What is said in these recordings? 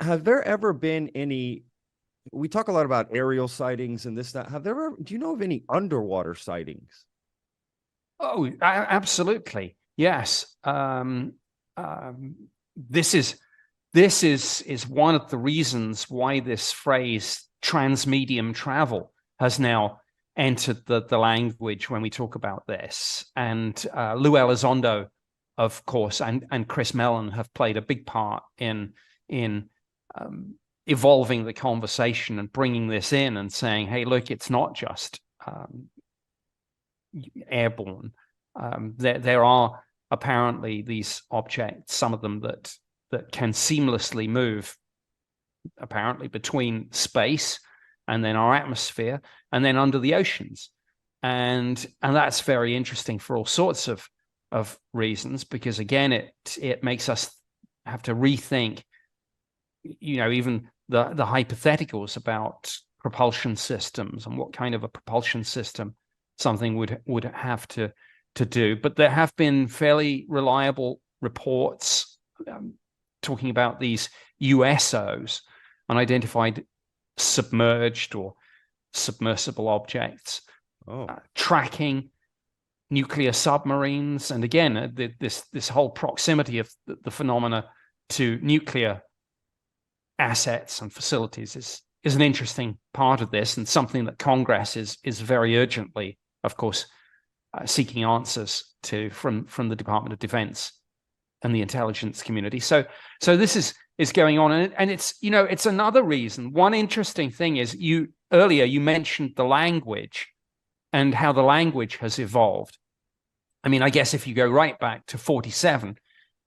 Have there ever been any? We talk a lot about aerial sightings and this, that. Have there ever? Do you know of any underwater sightings? Oh, absolutely. Yes. This is one of the reasons why this phrase transmedium travel has now entered the language when we talk about this. And Lou Elizondo, of course, and Chris Mellon have played a big part in evolving the conversation and bringing this in and saying, hey, look, it's not just airborne. There are apparently these objects, some of them that can seamlessly move, apparently between space and then our atmosphere and then under the oceans, and that's very interesting for all sorts of reasons, because again, it makes us have to rethink, even the hypotheticals about propulsion systems and what kind of a propulsion system something would have to do. But there have been fairly reliable reports talking about these USOs, unidentified submerged or submersible objects, tracking nuclear submarines. And again, this whole proximity of the phenomena to nuclear assets and facilities is an interesting part of this, and something that Congress is very urgently, of course, seeking answers to from the Department of Defense and the intelligence community. So this is going on, and it's another reason. One interesting thing is, earlier you mentioned the language and how the language has evolved. I mean, I guess if you go right back to 47,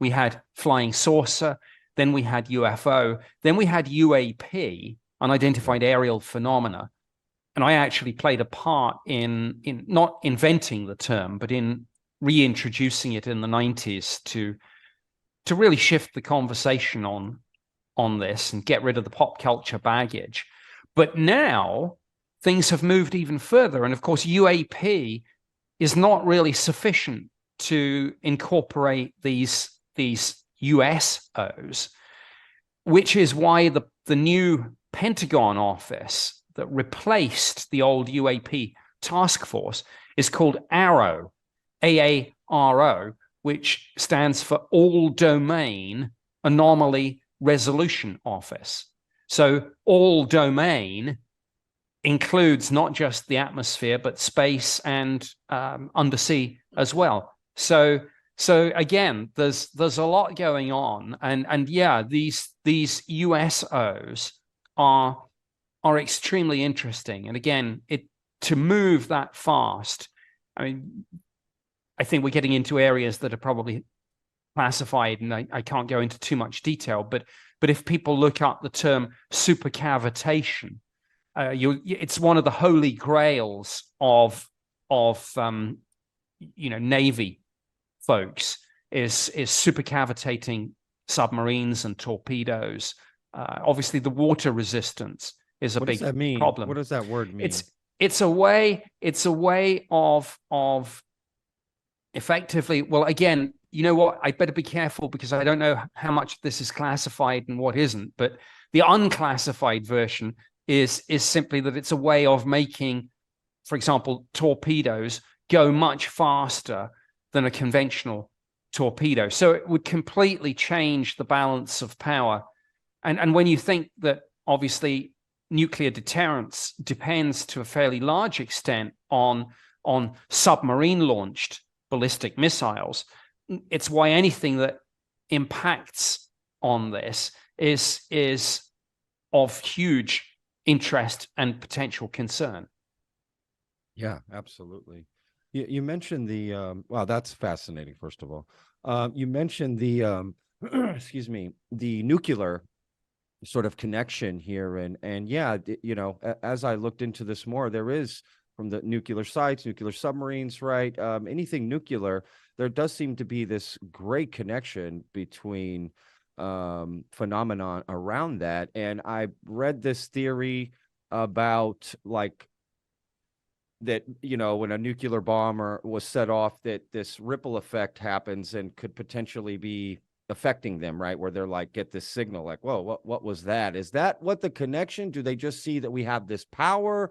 we had flying saucer, then we had UFO, then we had UAP, unidentified aerial phenomena. And I actually played a part in not inventing the term, but in reintroducing it in the 90s to really shift the conversation on this and get rid of the pop culture baggage. But now things have moved even further. And of course, UAP is not really sufficient to incorporate these USOs, which is why the new Pentagon office that replaced the old UAP task force is called AARO, AARO, which stands for All Domain Anomaly Resolution Office. So all domain includes not just the atmosphere, but space and undersea as well. So again, there's a lot going on, and yeah, these USOs are extremely interesting. And again, to move that fast, I mean, I think we're getting into areas that are probably classified, and I can't go into too much detail. But if people look up the term supercavitation, it's one of the holy grails of Navy folks is supercavitating submarines and torpedoes. Obviously, the water resistance is a big problem. What does that word mean? It's a way of effectively. Well, again, you know what? I better be careful, because I don't know how much this is classified and what isn't. But the unclassified version is simply that it's a way of making, for example, torpedoes go much faster than a conventional torpedo. So it would completely change the balance of power. And when you think that obviously nuclear deterrence depends to a fairly large extent on submarine launched ballistic missiles, it's why anything that impacts on this is of huge interest and potential concern. Yeah, absolutely. You mentioned wow, that's fascinating. First of all, you mentioned the excuse me, the nuclear sort of connection here, and yeah, as I looked into this more, there is, from the nuclear sites, nuclear submarines, right? Anything nuclear, there does seem to be this great connection between phenomenon around that. And I read this theory about, like, that, when a nuclear bomb was set off, that this ripple effect happens and could potentially be affecting them, right? Where they're like, get this signal, like, whoa, what was that? Is that what the connection? Do they just see that we have this power?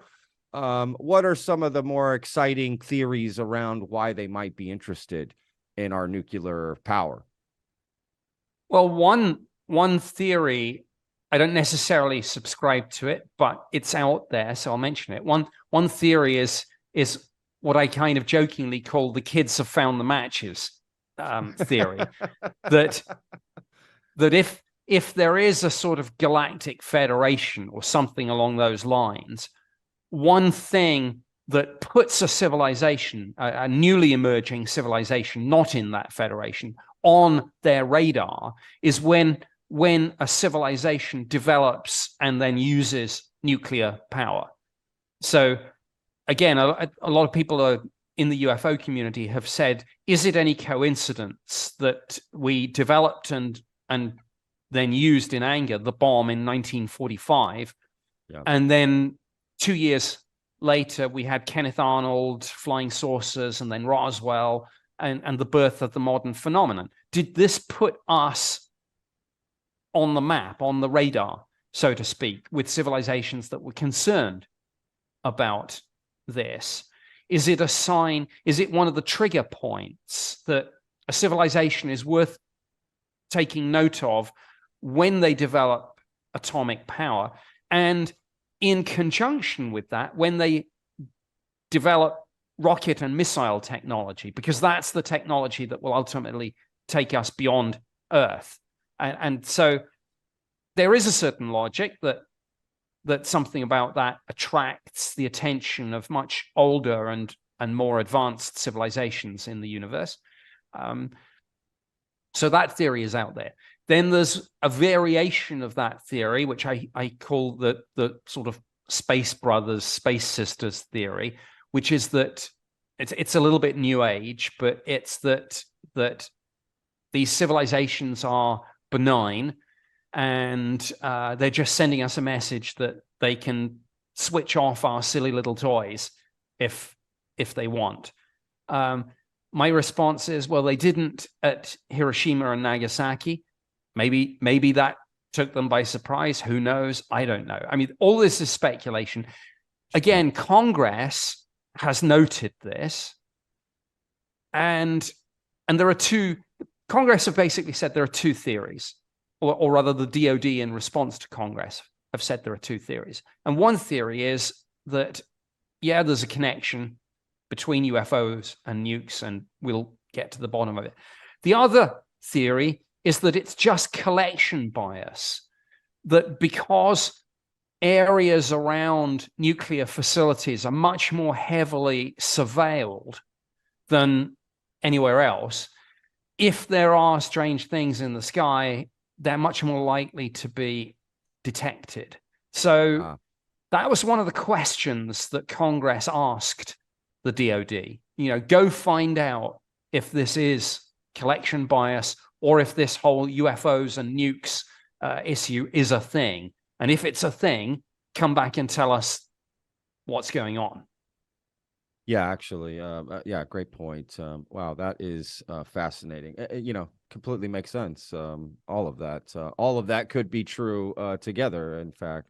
What are some of the more exciting theories around why they might be interested in our nuclear power? Well, one theory, I don't necessarily subscribe to it, but it's out there, so I'll mention it. One theory is what I kind of jokingly call the kids have found the matches theory. that if there is a sort of galactic federation or something along those lines, one thing that puts a civilization, a newly emerging civilization not in that federation, on their radar is when a civilization develops and then uses nuclear power. So again, a lot of people in the UFO community have said, is it any coincidence that we developed and then used in anger the bomb in 1945, and then 2 years later we had Kenneth Arnold, flying saucers, and then Roswell, and the birth of the modern phenomenon? Did this put us on the map, on the radar, so to speak, with civilizations that were concerned about this? Is it a sign? Is it one of the trigger points that a civilization is worth taking note of when they develop atomic power? And in conjunction with that, when they develop rocket and missile technology, because that's the technology that will ultimately take us beyond Earth. And so there is a certain logic that something about that attracts the attention of much older and more advanced civilizations in the universe. So that theory is out there. Then there's a variation of that theory, which I call the sort of Space Brothers, Space Sisters theory, which is that it's a little bit new age, but it's that these civilizations are benign, and they're just sending us a message that they can switch off our silly little toys if they want. My response is, well, they didn't at Hiroshima and Nagasaki. Maybe that took them by surprise. Who knows? I don't know. I mean, all this is speculation. Again, Congress has noted this, and there are two. Congress have basically said there are two theories, or rather the DoD in response to Congress have said there are two theories. And one theory is that, yeah, there's a connection between UFOs and nukes, and we'll get to the bottom of it. The other theory is that it's just collection bias, that because areas around nuclear facilities are much more heavily surveilled than anywhere else, if there are strange things in the sky, they're much more likely to be detected. So that was one of the questions that Congress asked the DoD. Go find out if this is collection bias or if this whole UFOs and nukes issue is a thing. And if it's a thing, come back and tell us what's going on. Yeah, actually, great point. Wow, that is fascinating. Completely makes sense. All of that could be true together, in fact.